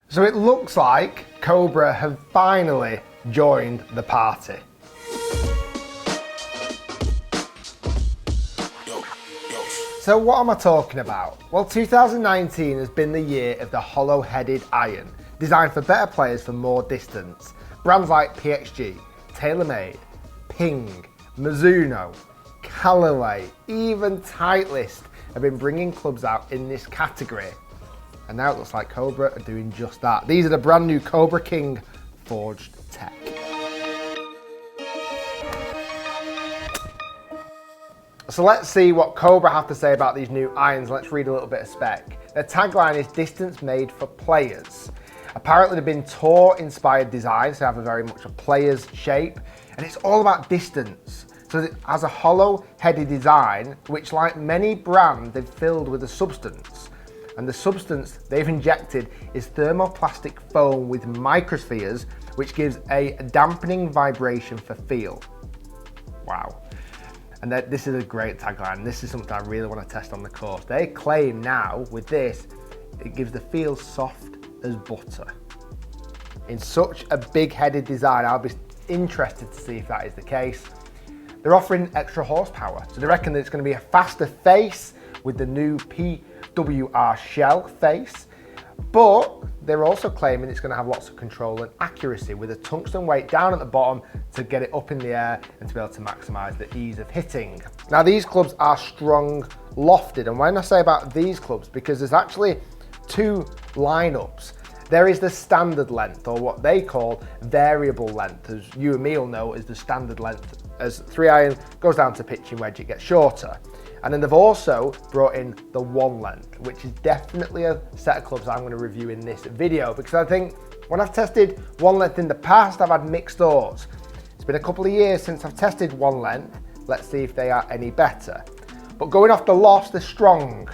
So it looks like Cobra have finally joined the party. So what am I talking about? Well, 2019 has been the year of the hollow-headed iron, designed for better players for more distance. Brands like PXG, TaylorMade, Ping, Mizuno, Callaway, even Titleist have been bringing clubs out in this category. And now it looks like Cobra are doing just that. These are the brand new Cobra King Forged Tec. So let's see what Cobra have to say about these new irons. Let's read a little bit of spec. Their tagline is distance made for players. Apparently they've been tour inspired designs, so have a very much a player's shape, and it's all about distance. So it has a hollow headed design, which like many brands, they've filled with a substance. And the substance they've injected is thermoplastic foam with microspheres, which gives a dampening vibration for feel. Wow. And this is a great tagline. This is something I really want to test on the course. They claim now with this, it gives the feel soft as butter. In such a big-headed design, I'll be interested to see if that is the case. They're offering extra horsepower. So they reckon that it's going to be a faster face with the new PWR shell face, but they're also claiming it's going to have lots of control and accuracy with a tungsten weight down at the bottom to get it up in the air and to be able to maximize the ease of hitting. Now these clubs are strong lofted, and when I say about these clubs, because there's actually two lineups. There is the standard length, or what they call variable length, as you and me will know is the standard length. As 3-iron goes down to pitching wedge, it gets shorter. And then they've also brought in the one length, which is definitely a set of clubs I'm going to review in this video, because I think when I've tested one length in the past, I've had mixed thoughts. It's been a couple of years since I've tested one length. Let's see if they are any better. But going off the lofts, they're strong.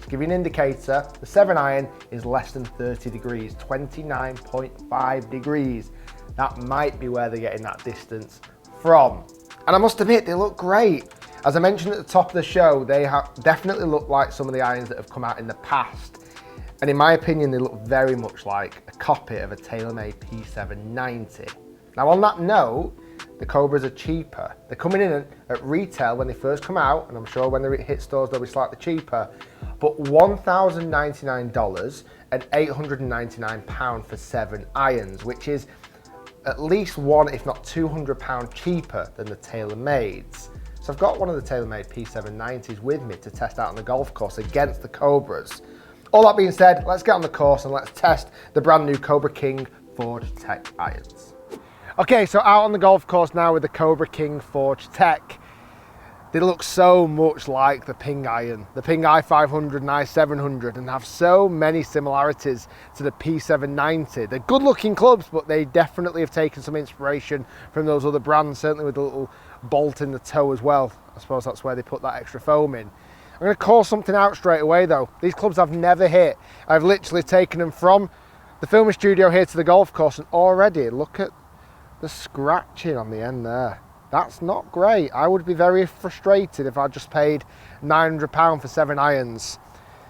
To give you an indicator, the 7-iron is less than 30 degrees, 29.5 degrees. That might be where they're getting that distance from. And I must admit, they look great. As I mentioned at the top of the show, they definitely look like some of the irons that have come out in the past. And in my opinion, they look very much like a copy of a TaylorMade P790. Now on that note, the Cobras are cheaper. They're coming in at retail when they first come out, and I'm sure when they hit stores they'll be slightly cheaper, but $1,099 and £899 for 7 irons, which is at least one, if not £200 cheaper than the TaylorMades. So I've got one of the TaylorMade P790s with me to test out on the golf course against the Cobras. All that being said, let's get on the course and let's test the brand new Cobra King Forged Tec irons. Okay, so out on the golf course now with the Cobra King Forged Tec. They look so much like the Ping iron, the Ping i500 and i700, and have so many similarities to the P790. They're good looking clubs, but they definitely have taken some inspiration from those other brands, certainly with the little bolt in the toe as well. I suppose that's where they put that extra foam in. I'm going to call something out straight away though. These clubs I've never hit. I've literally taken them from the filming studio here to the golf course, and already look at the scratching on the end there. That's not great. I would be very frustrated if I just paid £900 for 7 irons.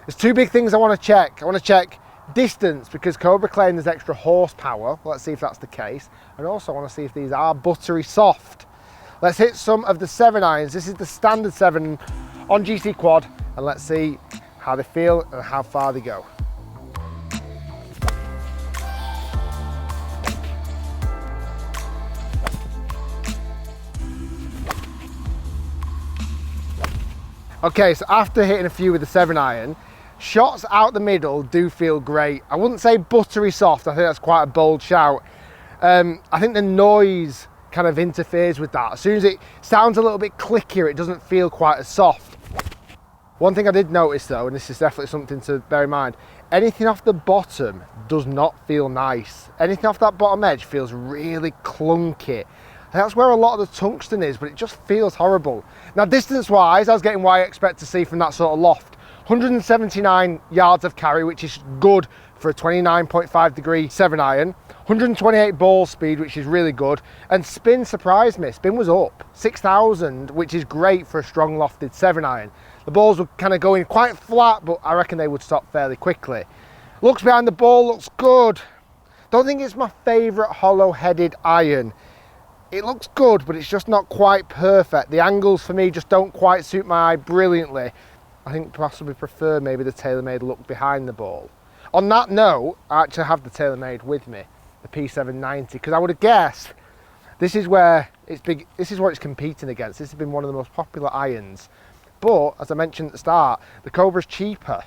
There's two big things I want to check. I want to check distance, because Cobra claim there's extra horsepower. Let's see if that's the case. And also I want to see if these are buttery soft. Let's hit some of the 7 irons. This is the standard 7 on GC Quad, and let's see how they feel and how far they go. Okay, so after hitting a few with the 7-iron, shots out the middle do feel great. I wouldn't say buttery soft, I think that's quite a bold shout. I think the noise kind of interferes with that. As soon as it sounds a little bit clickier, it doesn't feel quite as soft. One thing I did notice though, and this is definitely something to bear in mind, anything off the bottom does not feel nice. Anything off that bottom edge feels really clunky. And that's where a lot of the tungsten is, but it just feels horrible. Now distance wise, I was getting what I expect to see from that sort of loft. 179 yards of carry, which is good for a 29.5 degree 7-iron. 128 ball speed, which is really good. And spin surprised me. Spin was up 6,000, which is great for a strong lofted 7-iron. The balls were kind of going quite flat, but I reckon they would stop fairly quickly. Looks behind the ball, looks good. Don't think it's my favourite hollow-headed iron. It looks good, but it's just not quite perfect. The angles for me just don't quite suit my eye brilliantly. I think possibly prefer maybe the TaylorMade look behind the ball. On that note, I actually have the TaylorMade with me, the P790, because I would have guessed this is where it's big. This is what it's competing against. This has been one of the most popular irons. But as I mentioned at the start, the Cobra's cheaper.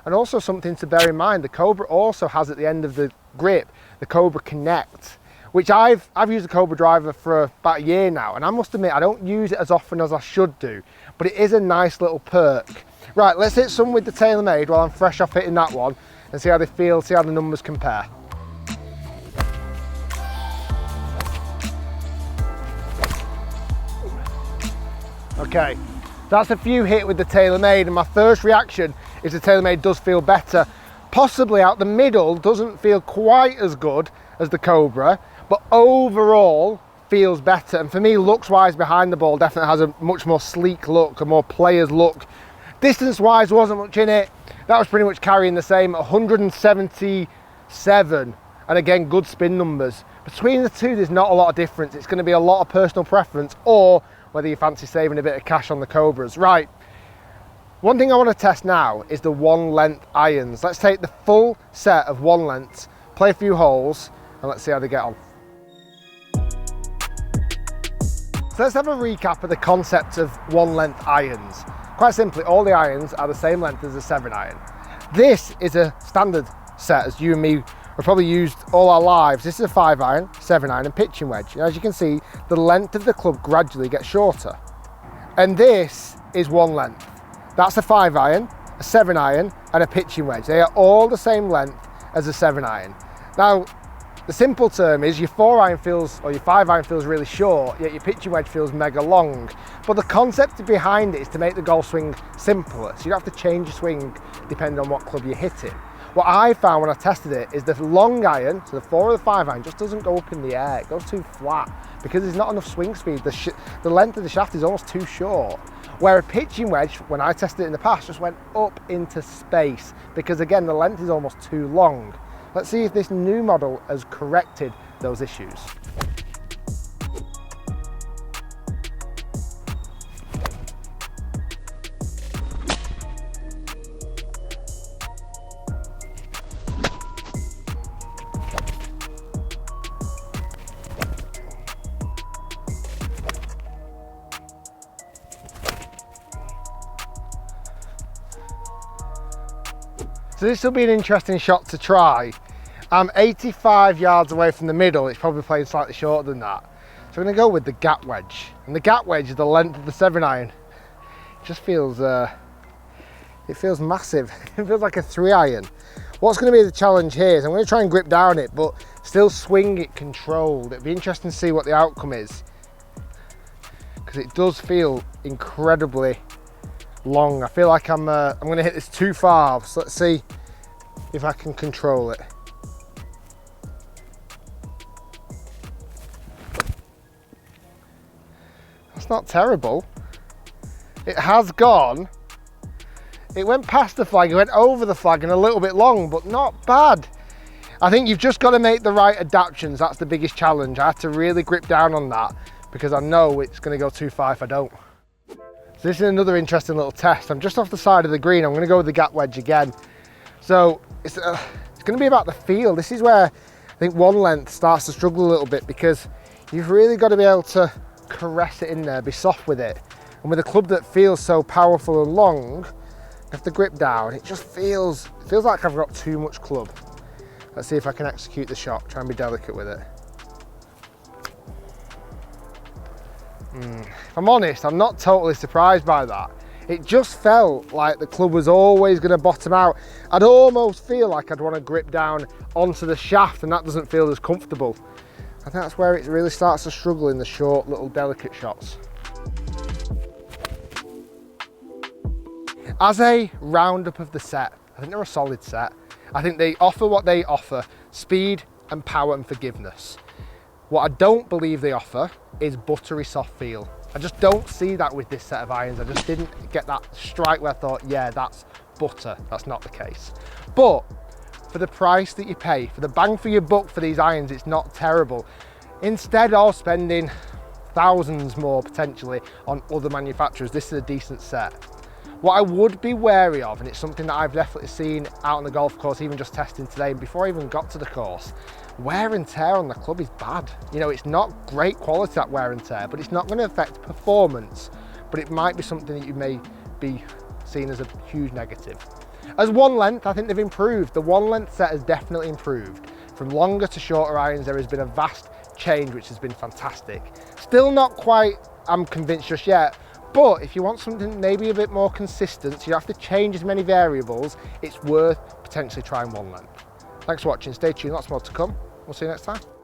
And also something to bear in mind, the Cobra also has at the end of the grip, the Cobra Connect, which I've used the Cobra driver for about a year now, and I must admit I don't use it as often as I should do, but it is a nice little perk. Right, let's hit some with the TaylorMade while I'm fresh off hitting that one and see how they feel, see how the numbers compare. Okay, that's a few hit with the TaylorMade, and my first reaction is the TaylorMade does feel better. Possibly out the middle doesn't feel quite as good as the Cobra, but overall feels better. And for me, looks wise behind the ball definitely has a much more sleek look, a more player's look. Distance wise wasn't much in it. That was pretty much carrying the same, 177. And again, good spin numbers. Between the two, there's not a lot of difference. It's going to be a lot of personal preference, or whether you fancy saving a bit of cash on the Cobras. Right, one thing I want to test now is the one length irons. Let's take the full set of one lengths, play a few holes, and let's see how they get on. So let's have a recap of the concept of one length irons. Quite simply, all the irons are the same length as a 7 iron. This is a standard set, as you and me have probably used all our lives. This is a 5 iron, 7 iron and pitching wedge. And as you can see, the length of the club gradually gets shorter. And this is one length. That's a 5 iron, a 7 iron and a pitching wedge. They are all the same length as a 7 iron. Now, the simple term is your 4 iron feels, or your 5 iron feels really short, yet your pitching wedge feels mega long. But the concept behind it is to make the golf swing simpler. So you don't have to change your swing depending on what club you're hitting. What I found when I tested it is the long iron, so the 4 or the 5 iron, just doesn't go up in the air. It goes too flat because there's not enough swing speed. The length of the shaft is almost too short. Where a pitching wedge, when I tested it in the past, just went up into space because again, the length is almost too long. Let's see if this new model has corrected those issues. So this will be an interesting shot to try. I'm 85 yards away from the middle. It's probably playing slightly shorter than that. So I'm going to go with the gap wedge. And the gap wedge is the length of the 7 iron. It just feels, it feels massive. It feels like a 3 iron. What's going to be the challenge here is I'm going to try and grip down it, but still swing it controlled. It'd be interesting to see what the outcome is, because it does feel incredibly long. I feel like I'm going to hit this too far. So let's see if I can control it. That's not terrible. It has gone. It went past the flag, it went over the flag and a little bit long, but not bad. I think you've just got to make the right adaptations. That's the biggest challenge. I have to really grip down on that because I know it's going to go too far if I don't. So this is another interesting little test. I'm just off the side of the green. I'm going to go with the gap wedge again. So it's going to be about the feel. This is where I think one length starts to struggle a little bit because you've really got to be able to caress it in there, be soft with it. And with a club that feels so powerful and long, you have to grip down. It just feels like I've got too much club. Let's see if I can execute the shot, try and be delicate with it. If I'm honest, I'm not totally surprised by that. It just felt like the club was always going to bottom out. I'd almost feel like I'd want to grip down onto the shaft, and that doesn't feel as comfortable. I think that's where it really starts to struggle in the short, little delicate shots. As a roundup of the set, I think they're a solid set. I think they offer what they offer: speed and power and forgiveness. What I don't believe they offer is buttery soft feel. I just don't see that with this set of irons. I just didn't get that strike where I thought, yeah, that's butter. That's not the case. But for the price that you pay, for the bang for your buck for these irons, it's not terrible. Instead of spending thousands more potentially on other manufacturers, this is a decent set. What I would be wary of, and it's something that I've definitely seen out on the golf course, even just testing today, before I even got to the course, wear and tear on the club is bad. You know, it's not great quality, that wear and tear, but it's not going to affect performance, but it might be something that you may be seen as a huge negative. As one length, I think they've improved. The one length set has definitely improved. From longer to shorter irons, there has been a vast change, which has been fantastic. Still not quite, I'm convinced just yet, but if you want something maybe a bit more consistent, so you have to change as many variables, it's worth potentially trying one length. Thanks for watching, stay tuned, lots more to come. We'll see you next time.